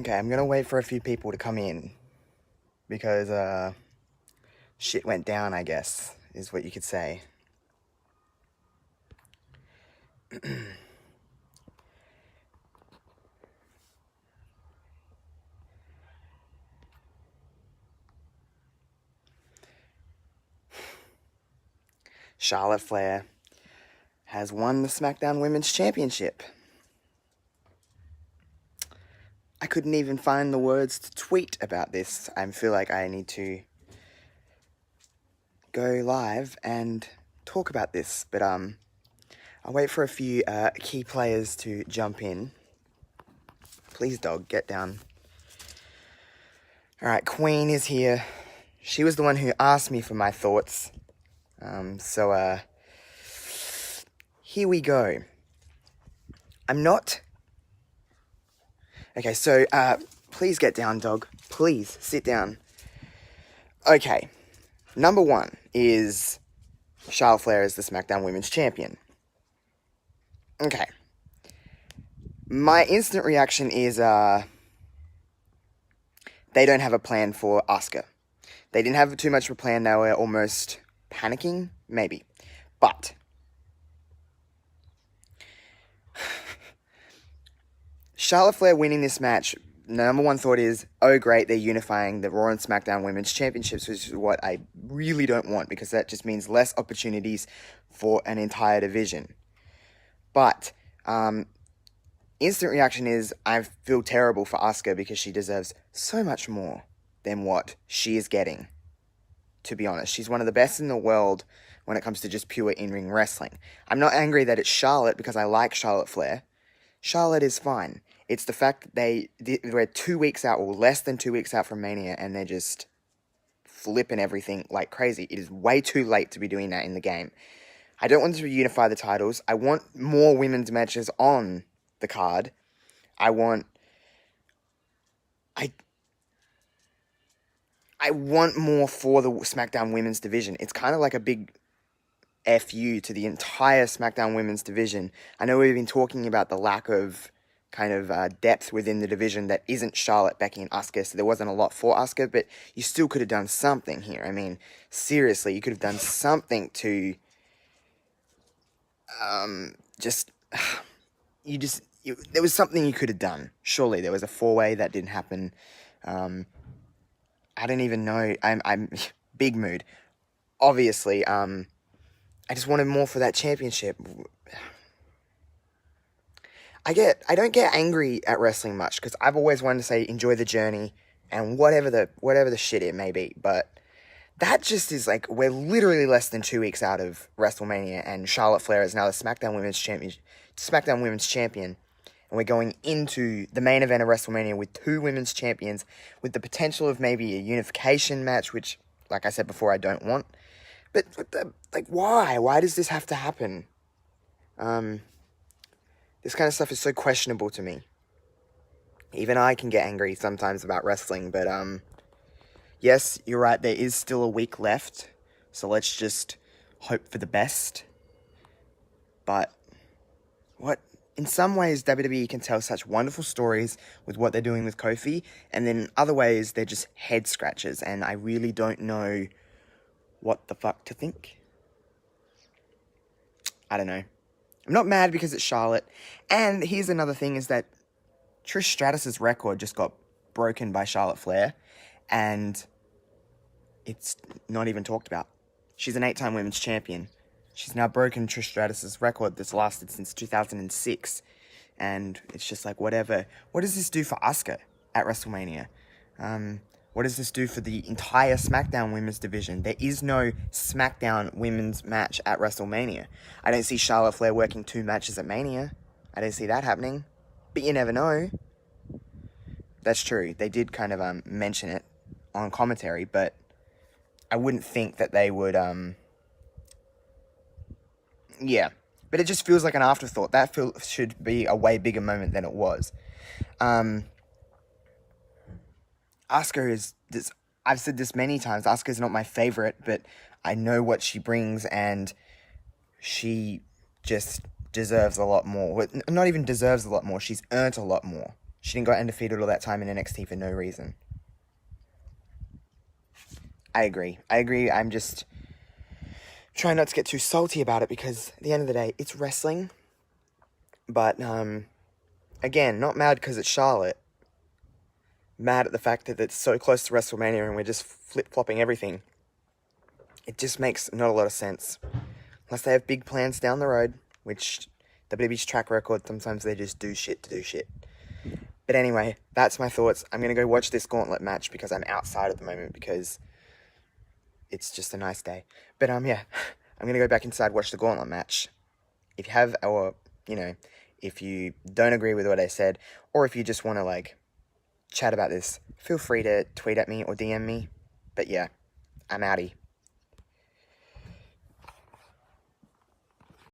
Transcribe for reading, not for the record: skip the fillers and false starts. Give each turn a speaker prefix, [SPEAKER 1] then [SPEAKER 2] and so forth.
[SPEAKER 1] Okay, I'm gonna wait for a few people to come in because shit went down, I guess, is what you could say. Charlotte Flair has won the SmackDown Women's Championship. I couldn't even find the words to tweet about this. I feel like I need to go live and talk about this, but I'll wait for a few key players to jump in. Please, dog, get down. Alright, Queen is here. She was the one who asked me for my thoughts. So here we go. I'm not... Okay, so, please get down, dog. Please, sit down. Okay, number one is Charlotte Flair is the SmackDown Women's Champion. Okay. My instant reaction is, they don't have a plan for Asuka. They didn't have too much of a plan, they were almost panicking, maybe. But Charlotte Flair winning this match, number one thought is, oh great, they're unifying the Raw and SmackDown Women's Championships, which is what I really don't want, because that just means less opportunities for an entire division. But, instant reaction is, I feel terrible for Asuka because she deserves so much more than what she is getting. To be honest, she's one of the best in the world when it comes to just pure in-ring wrestling. I'm not angry that it's Charlotte because I like Charlotte Flair. Charlotte is fine. It's the fact that we're 2 weeks out, or less than 2 weeks out from Mania, and they're just flipping everything like crazy. It is way too late to be doing that in the game. I don't want to unify the titles. I want more women's matches on the card. I want more for the SmackDown Women's division. It's kind of like a big FU to the entire SmackDown Women's division. I know we've been talking about the lack of kind of depth within the division that isn't Charlotte, Becky, and Asuka, so there wasn't a lot for Asuka, but you still could have done something here. I mean, seriously, you could have done something to there was something you could have done. Surely there was a four-way that didn't happen. I don't even know. I'm big mood. Obviously, I just wanted more for that championship. I don't get angry at wrestling much because I've always wanted to say enjoy the journey and whatever the shit it may be. But that just is like, we're literally less than 2 weeks out of WrestleMania, and Charlotte Flair is now the SmackDown Women's Champion. And we're going into the main event of WrestleMania with two women's champions, with the potential of maybe a unification match, which, like I said before, I don't want. But why? Why does this have to happen? This kind of stuff is so questionable to me. Even I can get angry sometimes about wrestling, but yes, you're right, there is still a week left, so let's just hope for the best. But in some ways, WWE can tell such wonderful stories with what they're doing with Kofi, and then in other ways, they're just head scratchers, and I really don't know what the fuck to think. I don't know. I'm not mad because it's Charlotte, and here's another thing, is that Trish Stratus's record just got broken by Charlotte Flair, and it's not even talked about. She's an 8-time women's champion. She's now broken Trish Stratus's record that's lasted since 2006. And it's just like, whatever. What does this do for Asuka at WrestleMania? What does this do for the entire SmackDown women's division? There is no SmackDown women's match at WrestleMania. I don't see Charlotte Flair working 2 matches at Mania. I don't see that happening. But you never know. That's true. They did kind of mention it on commentary, but I wouldn't think that they would... Yeah, but it just feels like an afterthought. That should be a way bigger moment than it was. Asuka is this. I've said this many times. Asuka is not my favorite, but I know what she brings, and she just deserves a lot more. Not even deserves a lot more. She's earned a lot more She didn't go undefeated all that time in NXT for no reason. I agree. I'm just trying not to get too salty about it because at the end of the day, it's wrestling. But, again, not mad because it's Charlotte. Mad at the fact that it's so close to WrestleMania and we're just flip-flopping everything. It just makes not a lot of sense. Unless they have big plans down the road, which WWE's track record, sometimes they just do shit to do shit. But anyway, that's my thoughts. I'm going to go watch this gauntlet match because I'm outside at the moment because it's just a nice day. But, yeah, I'm going to go back inside, watch the gauntlet match. If you have, or, if you don't agree with what I said, or if you just want to, chat about this, feel free to tweet at me or DM me. But yeah, I'm outie.